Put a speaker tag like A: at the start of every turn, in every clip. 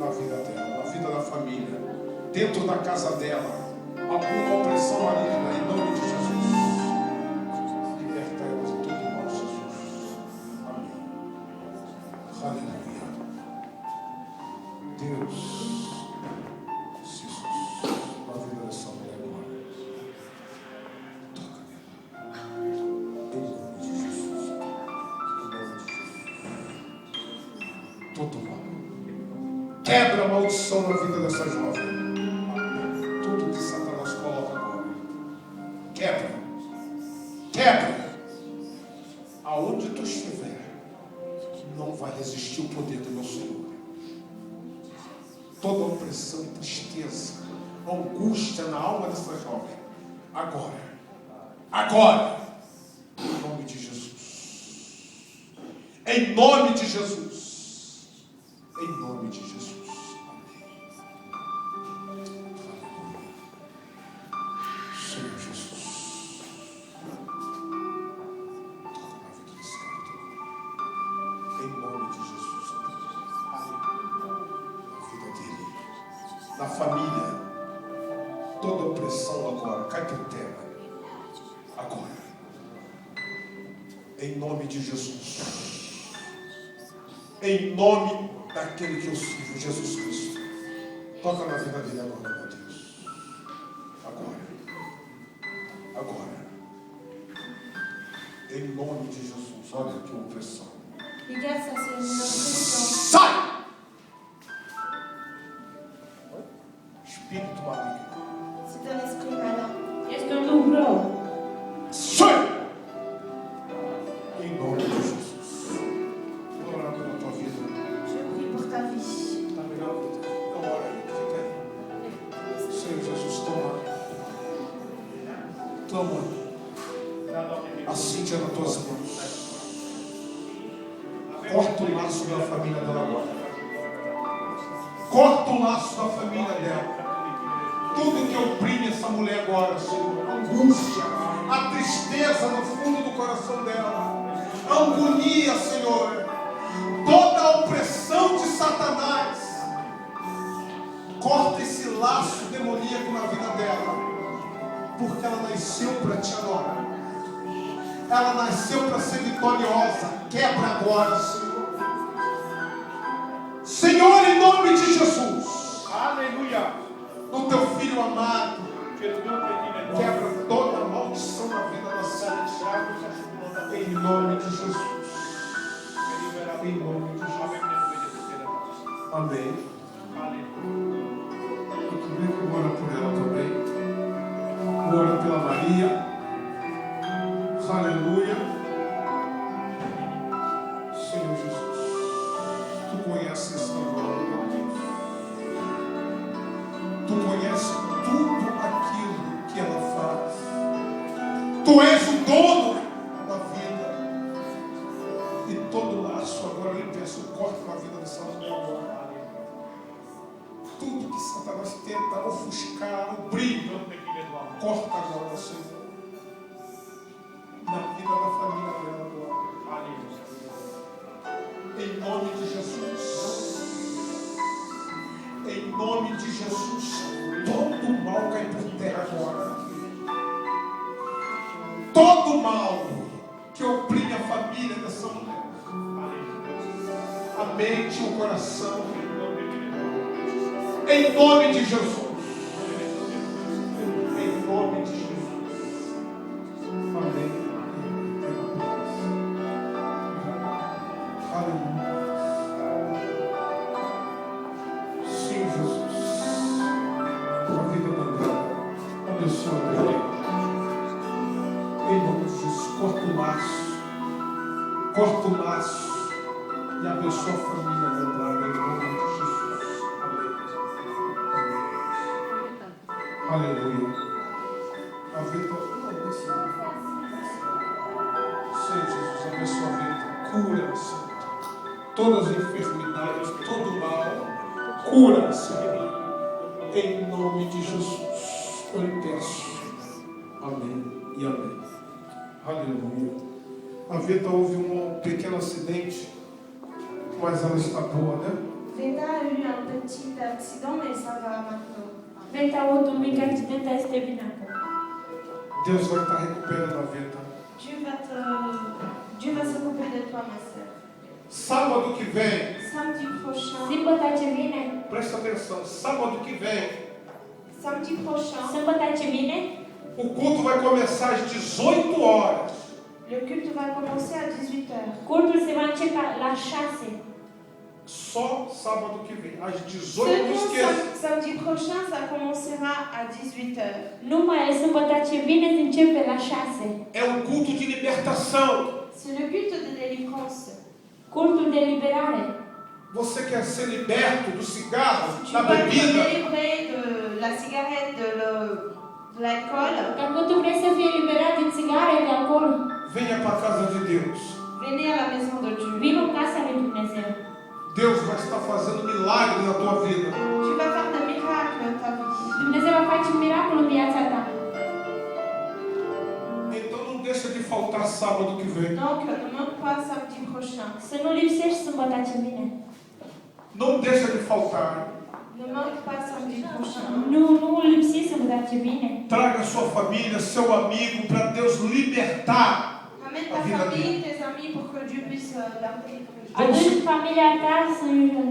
A: na vida dela, na vida da família, dentro da casa dela, alguma opressão maligna, em nome de Jesus. Liberta ela de todo mal, Jesus. Amém. Aleluia. Deus, Jesus, na vida dessa mulher agora. Toca nela. Em nome de Jesus. Em nome de Jesus. Todo mal. Quebra a maldição na vida dessa jovem. Tudo que Satanás coloca agora. Quebra. Quebra. Aonde tu estiver, não vai resistir o poder do meu Senhor. Toda opressão e tristeza, angústia na alma dessa jovem. Agora. Agora. Em nome de Jesus. Em nome de Jesus. Em nome de Jesus. Senhor Jesus. Toca na vida desse cara. Em nome de Jesus. Na vida dele. Na família. Toda opressão agora cai por terra. Agora. Em nome de Jesus. Em nome daquele que eu sirvo, Jesus Cristo. Toca na vida dele agora, meu Deus. Agora. Agora. Em nome de Jesus. Olha que opressão. Sai! Espírito maligno.
B: C'est un esprit malin.
C: Est-ce que doublon?
A: Sai! Em nome de Jesus. Vou orar pela tua vida.
B: Je prie pour ta vie.
A: Está melhor? Então ora aí. Fica aí. Senhor Jesus, toma. Toma a Cíntia nas tuas mãos. Corta o laço da família dela agora. Corta o laço da família dela. Tudo que oprime essa mulher agora, Senhor. A angústia, a tristeza no fundo do coração dela. A agonia, Senhor. Toda a opressão de Satanás. Corta esse laço demoníaco na vida dela. Porque ela nasceu para te adorar. Ela nasceu para ser vitoriosa. Quebra agora, Senhor. Senhor, em nome de Jesus.
D: Aleluia.
A: No teu filho amado. Quebra toda a maldição na vida da Sara Thiago. Em nome de Jesus. Em nome de Jesus. Amém. Eu também vou orar por ela também. Vou orar pela Maria. Aleluia. Senhor Jesus, tu conheces essa agora, meu Deus. Tu conheces tudo aquilo que ela faz. Tu és o dono da vida. E todo laço agora eu peço, corta na vida dessa mulher agora. Tudo que Satanás tenta ofuscar, o brilho, corta agora, Senhor. Na vida da família dela agora. Em nome de Jesus. Em nome de Jesus. Todo mal cai por terra agora. Todo mal que oprime a família dessa mulher. A mente e o coração. Em nome de Jesus. Em nome de Jesus. Amém. Aleluia. Sim, Jesus. A vida da André. Abençoa, Deus. Em nome de Jesus. Corta o laço. Corta o laço. E abençoa a família da André. Em nome de Jesus. Amém. Aleluia. A vida. Senhor Jesus, abençoa a vida. Cura, Senhor. Todas as enfermidades, todo mal. Cura, Senhor. Em nome de Jesus. Eu lhe peço. Amém e amém. Aleluia. A Veta houve um pequeno acidente, mas ela está boa, né?
B: Veda a eu un petit petit accident, mais ça va maintenant.
C: Vei ter avut un mic accident, dar este bine acum.
A: Deus vai estar recuperando a vida.
B: Dieu va s'occuper de toi, ma sœur.
A: Sábado que vem,
B: Samedi prochain,
C: Sâmbătă ce vine,
A: presta atenção, sábado que vem,
C: sâmbătă ce vine,
A: o culto vai começar às 18 horas.
B: le culte va commencer à 18h.
C: cultul se va începe la 6.
A: Só sábado que vem, às 18 horas. Não esqueça.
B: Samedi prochain, ça commencera à 18h.
C: Numai sâmbătă ce vine se începe la 6.
A: É um culto de libertação.
B: C'est le culte de délivrance.
C: Cultul de liberare.
A: Você quer ser liberto do cigarro,
B: Tu
A: da
B: vas être
A: bebida?
B: délivré de la cigarette, de l'alcool.
C: Dacă tu vrei să fii eliberat din țigare, de alcool,
A: Venha para a casa de Deus.
B: Venez à la maison de Dieu.
C: vino în casa lui Dumnezeu.
A: Deus vai estar fazendo milagre na tua vida.
B: Dieu va faire des miracles dans ta vie.
C: Dumnezeu va face un miracol în viața ta.
A: Então não deixa de faltar sábado que vem.
B: Donc, ne manque pas samedi prochain.
C: Să nu lipsești sâmbătă ce vine.
A: Não deixa de faltar.
B: Ne manque pas samedi prochain.
C: Nu lipsi sâmbătă ce vine.
A: Traga sua família, seu amigo, para Deus libertar.
B: Ramène ta famille, tes amis pour que Dieu puisse leur délivrer.
C: Aduci familia ta să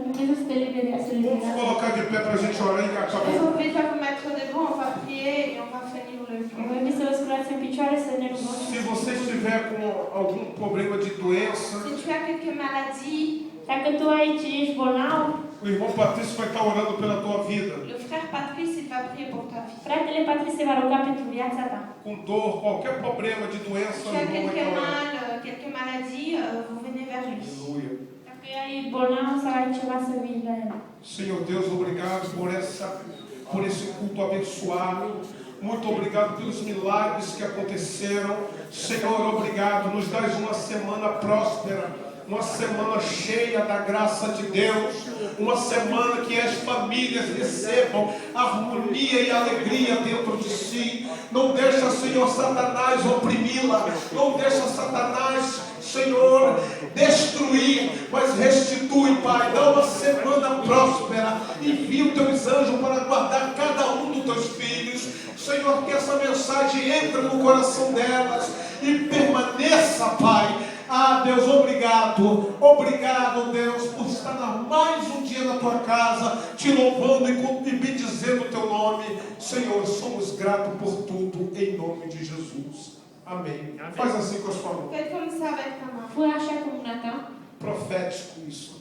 C: Dumnezeu să te libereze.
A: Vamos colocar de pé para a gente orar e acabar.
B: Vous pouvez vous mettre debout, on va prier et on va finir le
C: Voi
B: culte.
C: să vă sculați în picioare să ne rugăm.
A: Se você estiver com algum problema de doença,
B: Si tu as quelques maladies,
C: Dacă tu aici ești bolnav,
A: o irmão Patrício vai estar orando pela tua vida.
B: le frère Patrice, il va prier pour ta vie.
C: fratele Patrice se va ruga pentru viața ta.
A: Com dor, qualquer problema de doença,
B: Si
A: o
B: tu as
A: irmão vai
B: quelques
A: estar orando.
B: mal, quelques maladies, vous venez vers lui.
A: Aleluia.
C: Dacă ai bolnav sau ai ceva să vii la el.
A: Senhor Deus, obrigado por esse culto abençoado. Muito obrigado pelos milagres que aconteceram. Senhor, obrigado. Nos dás uma semana próspera. Uma semana cheia da graça de Deus. Uma semana que as famílias recebam harmonia e alegria dentro de si. Não deixa, Senhor, Satanás oprimi-la. Não deixa Satanás, Senhor, destruir, mas restitui, Pai. Dá uma semana próspera. Envia os teus anjos para guardar cada um dos teus filhos. Senhor, que essa mensagem entre no coração delas e permaneça, Pai. Ah, Deus, obrigado. Obrigado, Deus, por estar mais um dia na tua casa, te louvando e bendizendo o teu nome. Senhor, somos gratos por tudo, em nome de Jesus. Amém. Faz assim com as suas mãos.
B: Faites comme ça avec ta main.
C: Fă așa cu mâna ta.
A: Profético isso.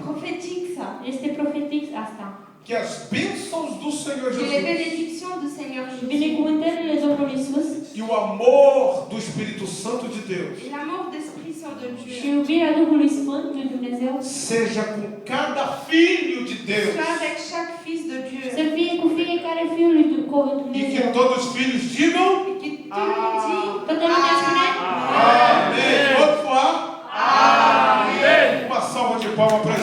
B: Prophétique ça.
C: Este profetic asta.
A: Que as bênçãos do Senhor
B: Que les
A: Jesus
B: bénédictions du Seigneur Jésus
C: Binecuvântările Domnului Iisus
A: e o amor do Espírito Santo de Deus
B: et l'amour d'Esprit Saint de
C: și
B: Dieu
C: iubirea Duhului Sfânt lui Dumnezeu
A: seja com cada filho de Deus.
B: soit avec chaque fils de
C: să
B: Dieu.
C: fie cu fiecare fiul lui
A: E que
C: Dumnezeu.
A: todos os filhos digam
B: Et que tout le monde dit
C: Toată lumea spune
A: amém. Vamos falar? Amém. Uma salva de palmas para